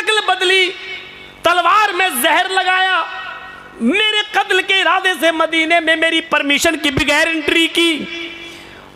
शक्ल बदली, तलवार में जहर लगाया, मेरे कत्ल के इरादे से मदीने में मेरी परमिशन की बगैर एंट्री की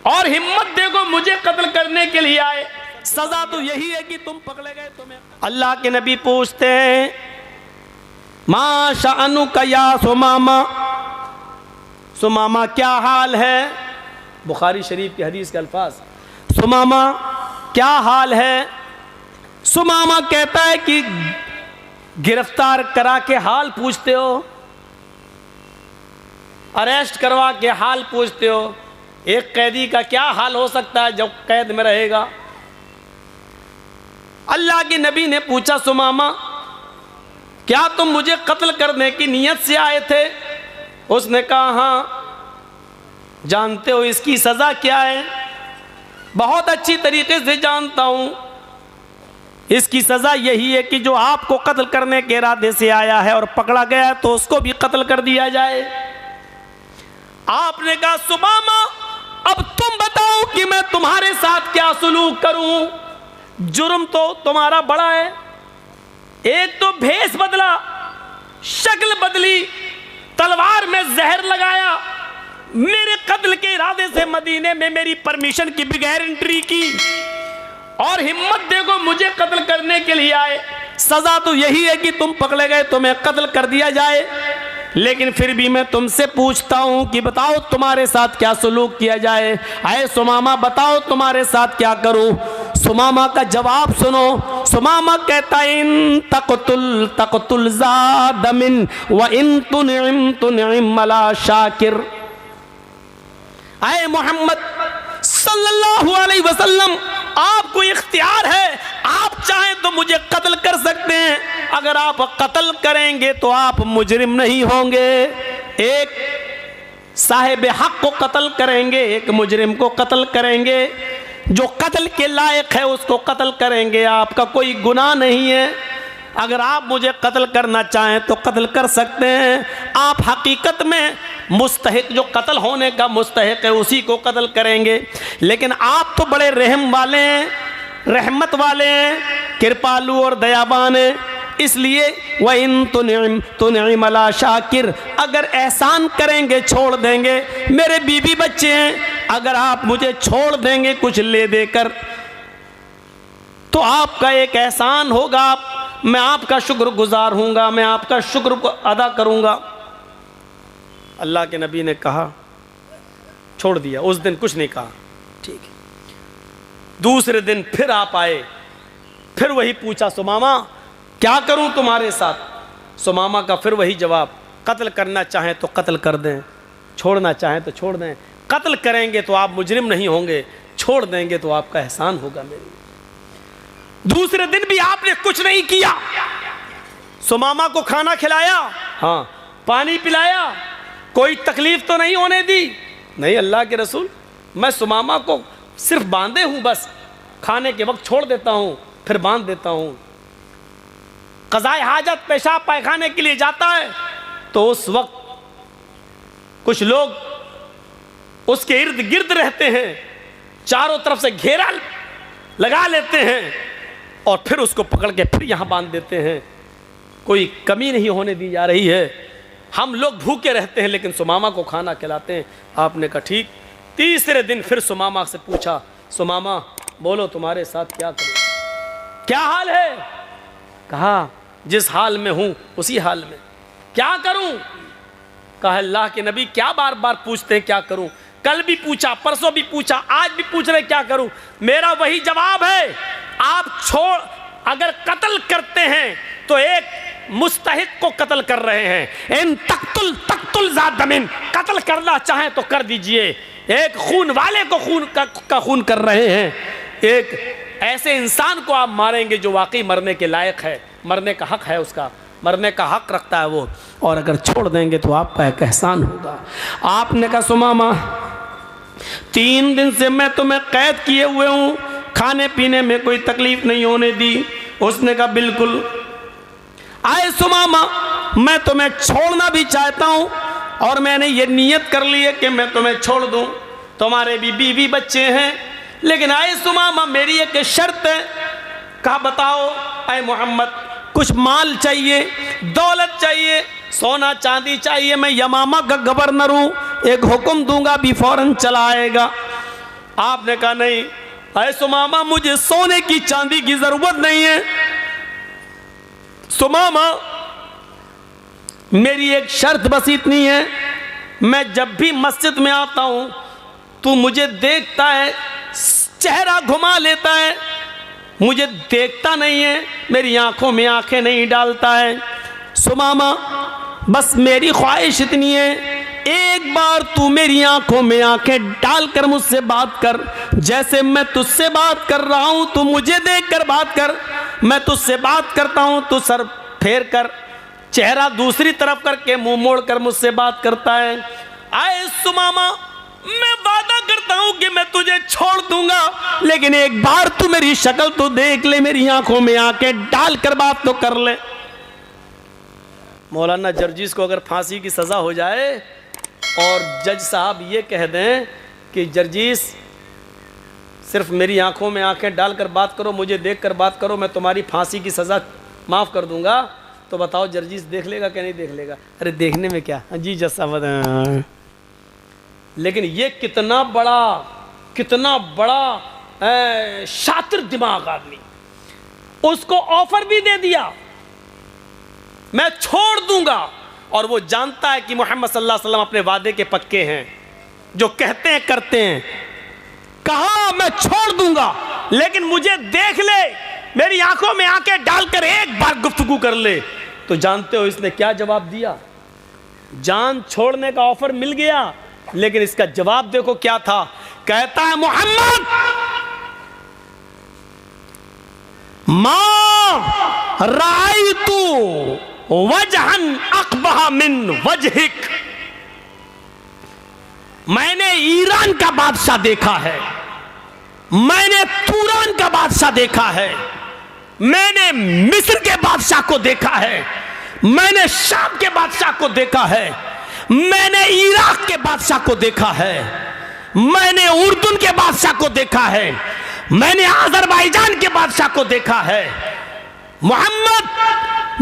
और हिम्मत देखो मुझे कत्ल करने के लिए आए। सजा तो यही है कि तुम पकड़े गए। तुम्हें अल्लाह के नबी पूछते हैं, मा शानुका या सुमामा, सुमामा क्या हाल है? बुखारी शरीफ की हदीस के अल्फाज, सुमामा क्या हाल है? सुमामा कहता है कि गिरफ्तार करा के हाल पूछते हो, अरेस्ट करवा के हाल पूछते हो। एक कैदी का क्या हाल हो सकता है जब कैद में रहेगा? अल्लाह के नबी ने पूछा, सुमामा क्या तुम मुझे कत्ल करने की नीयत से आए थे? उसने कहा, हाँ। जानते हो इसकी सज़ा क्या है? बहुत अच्छी तरीके से जानता हूं। इसकी सज़ा यही है कि जो आपको कत्ल करने के इरादे से आया है और पकड़ा गया है तो उसको भी कत्ल कर दिया जाए। आपने कहा, सुमामा अब तुम बताओ कि मैं तुम्हारे साथ क्या सलूक करूं? जुर्म तो तुम्हारा बड़ा है। एक तो भेष बदला, शक्ल बदली, तलवार में जहर लगाया, मेरे कत्ल के इरादे से मदीने में मेरी परमिशन की बगैर एंट्री की और हिम्मत देखो मुझे कत्ल करने के लिए आए। सजा तो यही है कि तुम पकड़े गए, तुम्हें कत्ल कर दिया जाए। लेकिन फिर भी मैं तुमसे पूछता हूं कि बताओ तुम्हारे साथ क्या सलूक किया जाए? आए सुमामा बताओ तुम्हारे साथ क्या करूं? सुमामा का जवाब सुनो। सुमामा कहता है, इन तक़तुल तक़तुल ज़ादमिन व इन तुनिम तुनिम अला शाकिर। आए मोहम्मद सल्लल्लाहु अलैहि वसल्लम, आपको इख्तियार है, आप चाहें तो मुझे कत्ल कर सकते हैं। अगर आप कत्ल करेंगे तो आप मुजरिम नहीं होंगे। एक साहिब हक को कत्ल करेंगे, एक मुजरिम को कत्ल करेंगे। जो कत्ल के लायक है उसको कत्ल करेंगे, आपका कोई गुनाह नहीं है। अगर आप मुझे कत्ल करना चाहें तो कत्ल कर सकते हैं। आप हकीकत में मुस्तहिक, जो कत्ल होने का मुस्तहिक है उसी को कत्ल करेंगे। लेकिन आप तो बड़े रहम वाले हैं, रहमत वाले हैं, कृपालु और दयावान हैं, इसलिए वह इन तुनिम अला शाकिर, अगर एहसान करेंगे छोड़ देंगे। मेरे बीवी बच्चे हैं, अगर आप मुझे छोड़ देंगे कुछ ले देकर तो आपका एक एहसान होगा, मैं आपका शुक्रगुजार हूँगा, मैं आपका शुक्र को अदा करूँगा। अल्लाह के नबी ने कहा, छोड़ दिया। उस दिन कुछ नहीं कहा, ठीक है। दूसरे दिन फिर आप आए, फिर वही पूछा, सुमामा क्या करूं तुम्हारे साथ? सुमामा का फिर वही जवाब, कत्ल करना चाहें तो कत्ल कर दें, छोड़ना चाहें तो छोड़ दें। कत्ल करेंगे तो आप मुजरिम नहीं होंगे, छोड़ देंगे तो आपका एहसान होगा मेरे। दूसरे दिन भी आपने कुछ नहीं किया। सुमामा को खाना खिलाया, हाँ, पानी पिलाया, कोई तकलीफ तो नहीं होने दी? नहीं अल्लाह के रसूल, मैं सुमामा को सिर्फ बांधे हूं, बस खाने के वक्त छोड़ देता हूं फिर बांध देता हूं। क़ज़ाए हाजत, पेशाब पैखाने के लिए जाता है तो उस वक्त कुछ लोग उसके इर्द गिर्द रहते हैं, चारों तरफ से घेरा लगा लेते हैं और फिर उसको पकड़ के फिर यहाँ बांध देते हैं। कोई कमी नहीं होने दी जा रही है। हम लोग भूखे रहते हैं लेकिन सुमामा को खाना खिलाते हैं। आपने कहा ठीक। तीसरे दिन फिर सुमामा से पूछा, सुमामा बोलो तुम्हारे साथ क्या करूं, क्या हाल है? कहा जिस हाल में हूं उसी हाल में। क्या करूं? कहा अल्लाह के नबी क्या बार बार पूछते हैं क्या करूं? कल भी पूछा, परसों भी पूछा, आज भी पूछ रहे क्या करूं? मेरा वही जवाब है, आप छोड़, अगर कत्ल करते हैं तो एक मुस्तहिक को कत्ल कर रहे हैं। इन तक़तुल ज़ादमिन, कत्ल करना चाहें तो कर दीजिए। एक खून वाले को खून कर रहे हैं। एक ऐसे इंसान को आप मारेंगे जो वाकई मरने के लायक है, मरने का हक है, उसका मरने का हक रखता है वो, और अगर छोड़ देंगे तो आपका एक एहसान होगा। आपने कहा सुमामा 3 दिन से मैं तुम्हें कैद किए हुए हूँ, खाने पीने में कोई तकलीफ नहीं होने दी। उसने कहा बिल्कुल। आए सुमामा मैं तुम्हें छोड़ना भी चाहता हूँ और मैंने ये नियत कर ली है कि मैं तुम्हें छोड़ दूँ, तुम्हारे भी बीवी बच्चे हैं, लेकिन आए सुमामा मेरी एक शर्त है। कहा बताओ। आए मोहम्मद कुछ माल चाहिए, दौलत चाहिए, सोना चांदी चाहिए, मैं यमामा का गवर्नर हूं, एक हुक्म दूंगा भी फौरन चला आएगा। आपने कहा नहीं ऐ सुमामा, मुझे सोने की चांदी की जरूरत नहीं है। सुमामा मेरी एक शर्त बस इतनी है, मैं जब भी मस्जिद में आता हूं तू मुझे देखता है, चेहरा घुमा लेता है, मुझे देखता नहीं है, मेरी आंखों में आंखें नहीं डालता है। सुमामा बस मेरी ख्वाहिश इतनी है, एक बार तू मेरी आंखों में आंखें डालकर मुझसे बात कर, जैसे मैं तुझसे बात कर रहा हूं तू मुझे देखकर बात कर, मैं तुझसे बात करता हूं तू सर फेर कर, चेहरा दूसरी तरफ करके मुंह मोड़ कर मुझसे बात करता है। आए सुमामा, मैं वादा करता हूं कि मैं तुझे छोड़ दूंगा, लेकिन एक बार तू मेरी शक्ल तो देख ले, मेरी आंखों में आंखें डालकर बात तो कर ले। मौलाना जर्जीस को अगर फांसी की सजा हो जाए और जज साहब ये कह दें कि जर्जीस सिर्फ मेरी आंखों में आंखें डालकर बात करो, मुझे देखकर बात करो, मैं तुम्हारी फांसी की सजा माफ कर दूंगा, तो बताओ जर्जीस देख लेगा क्या नहीं देख लेगा? अरे देखने में क्या जी जज साहब, लेकिन ये कितना बड़ा शातिर दिमाग आदमी, उसको ऑफर भी दे दिया मैं छोड़ दूंगा, और वो जानता है कि मोहम्मद सल्लल्लाहु अलैहि वसल्लम अपने वादे के पक्के हैं, जो कहते हैं करते हैं। कहा मैं छोड़ दूंगा, लेकिन मुझे देख ले, मेरी आंखों में आंखें डालकर एक बार गुफ्तगू कर ले। तो जानते हो इसने क्या जवाब दिया? जान छोड़ने का ऑफर मिल गया, लेकिन इसका जवाब देखो क्या था। कहता है मोहम्मद, मां रायतु वजहन अक़बह मिन वजहिक, मैंने ईरान का बादशाह देखा है, मैंने तुरान का बादशाह देखा है, मैंने मिस्र के बादशाह को देखा है, मैंने शाम के बादशाह को देखा है, मैंने इराक के बादशाह को देखा है, मैंने उर्दून के बादशाह को देखा है, मैंने अजरबैजान के बादशाह को देखा है। मोहम्मद,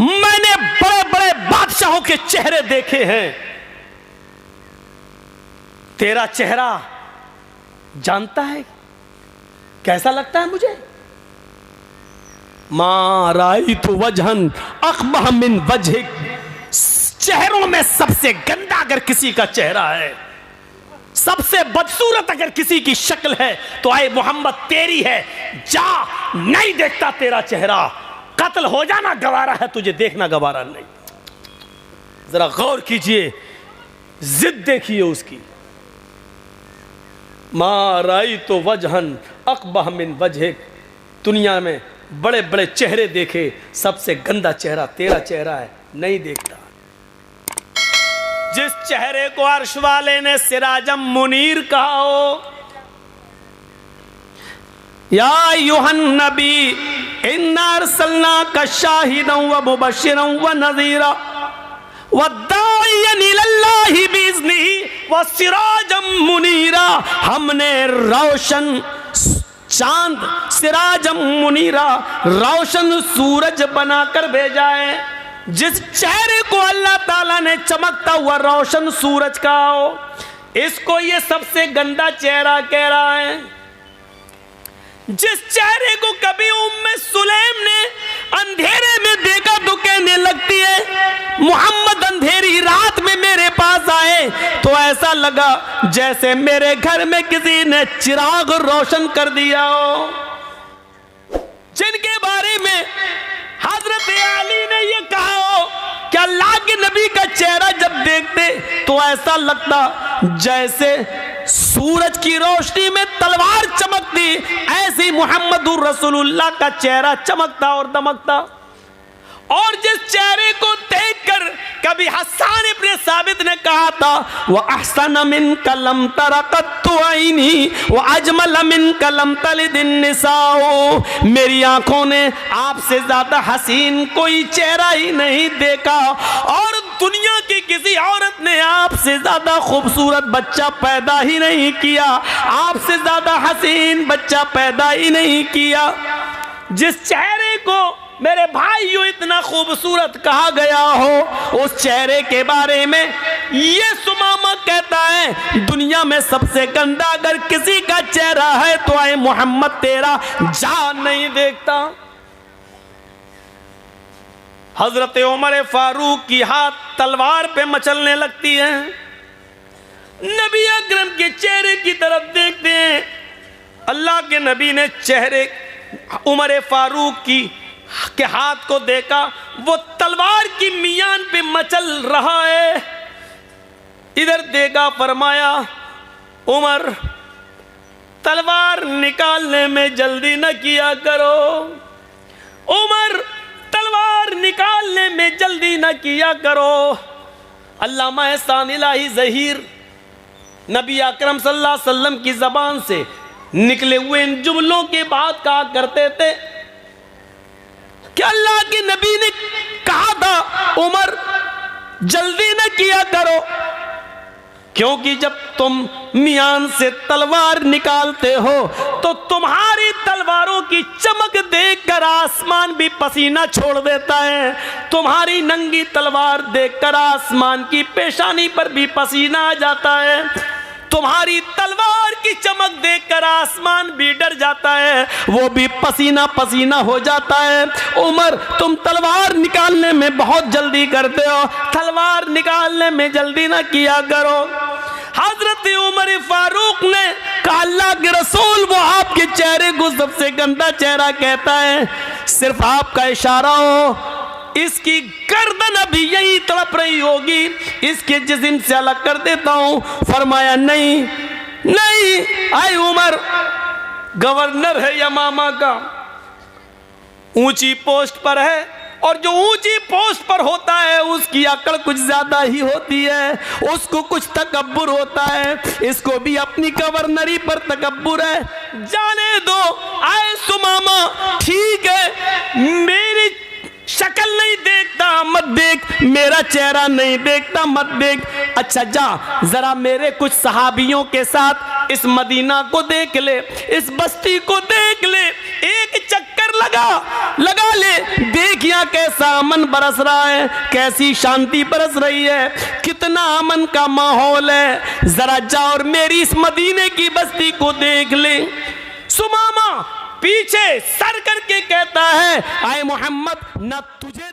मैंने बड़े बड़े बादशाहों के चेहरे देखे हैं, तेरा चेहरा जानता है कैसा लगता है मुझे? मा रायतु वजहन अक़बह मिन वजहिक, चेहरों में सबसे गंदा अगर किसी का चेहरा है, सबसे बदसूरत अगर किसी की शक्ल है, तो आए मोहम्मद तेरी है, जा, नहीं देखता तेरा चेहरा, कत्ल हो जाना गवारा है, तुझे देखना गवारा नहीं। जरा गौर कीजिए, जिद देखिए उसकी। मा रायतु वजहन अक़बह मिन वजहिक, दुनिया में बड़े बड़े चेहरे देखे, सबसे गंदा चेहरा तेरा चेहरा है, नहीं देखता। जिस चेहरे को अर्श वाले ने सिराजम मुनीर कहा हो, या अय्युहन नबी इन्ना अर्सलनाका शाहिदन व मुबश्शिरन व नज़ीरा व दाइयन इलल्लाहि बिइज़्निही व सिराजम मुनीरा, हमने रोशन चांद, सिराजम मुनीरा, रोशन सूरज बनाकर भेजा है। जिस चेहरे को अल्लाह ताला ने चमकता हुआ रोशन सूरज का हो, इसको ये सबसे गंदा चेहरा कह रहा है। जिस चेहरे को कभी उम्मे सुलेम ने अंधेरे में देखा तो कहने लगती है मोहम्मद अंधेरी रात में मेरे पास आए तो ऐसा लगा जैसे मेरे घर में किसी ने चिराग रोशन कर दिया हो। जिनके बारे में हजरत अली ने ये कहा हो कि अल्लाह के नबी का चेहरा जब देखते तो ऐसा लगता जैसे सूरज की रोशनी में तलवार चमकती, ऐसे मोहम्मदुर रसूलुल्लाह का चेहरा चमकता और दमकता। और जिस चेहरे को देखकर कभी हसन इब्न साबित ने कहा था वह अहसन मिन कलम तरकत्तु ऐनी व अजमल मिन कलम तलिदिन निसाओ, मेरी आंखों ने आपसे ज्यादा हसीन कोई चेहरा ही नहीं देखा और दुनिया की किसी औरत ने आपसे ज्यादा खूबसूरत बच्चा पैदा ही नहीं किया, आपसे ज्यादा हसीन बच्चा पैदा ही नहीं किया। जिस चेहरे को मेरे भाइयों, इतना खूबसूरत कहा गया हो उस चेहरे के बारे में। ये सुमामा कहता है दुनिया में सबसे गंदा अगर किसी का चेहरा है तो आए मोहम्मद तेरा जान नहीं देखता। हजरत उमर फारूक की हाथ तलवार पे मचलने लगती है। नबी अकरम के चेहरे की तरफ देखते हैं। अल्लाह के नबी ने चेहरे उमर फारूक के हाथ को देखा, वो तलवार की मियान पे मचल रहा है। इधर देखा, फरमाया उमर तलवार निकालने में जल्दी न किया करो, उमर तलवार निकालने में जल्दी न किया करो। अल्लामा एहसान इलाही ज़हीर नबी अकरम सल्लल्लाहु अलैहि वसल्लम की ज़बान से निकले हुए इन जुमलों के बाद कहा करते थे कि अल्लाह के नबी ने कहा था उमर जल्दी न किया करो, क्योंकि जब तुम मियान से तलवार निकालते हो तो तुम्हारी तलवारों की चमक देखकर आसमान भी पसीना छोड़ देता है। तुम्हारी नंगी तलवार देखकर आसमान की पेशानी पर भी पसीना आ जाता है। तुम्हारी तलवार की चमक देखकर आसमान भी डर जाता है, वो भी पसीना पसीना हो जाता है। उमर तुम तलवार निकालने में बहुत जल्दी करते हो, तलवार निकालने में जल्दी ना किया करो। हजरत उमर फारूक ने कहा अल्लाह के रसूल, वो आपके चेहरे को सबसे गंदा चेहरा कहता है, सिर्फ आपका इशारा हो इसकी गर्दन अभी यही तड़प रही होगी, इसके जिस्म से अलग कर देता हूं। फरमाया नहीं नहीं, आए उमर गवर्नर है यमामा का, ऊंची पोस्ट पर है, और जो ऊंची पोस्ट पर होता है उसकी अकड़ कुछ ज्यादा ही होती है, उसको कुछ तकब्बुर होता है। इसको भी अपनी गवर्नरी पर तकब्बुर है, जाने दो। आए सुमामा ठीक है, मेरी शक्ल नहीं देखता मत देख, मेरा चेहरा नहीं देखता मत देख। अच्छा जा जरा मेरे कुछ सहाबियों के साथ इस मदीना को देख ले, इस बस्ती को देख ले, एक चक्कर लगा ले, देख यहाँ कैसा अमन बरस रहा है, कैसी शांति बरस रही है, कितना अमन का माहौल है। जरा जा और मेरी इस मदीने की बस्ती को देख ले। सुमामा पीछे सर करके कहता है आए मोहम्मद, न तुझे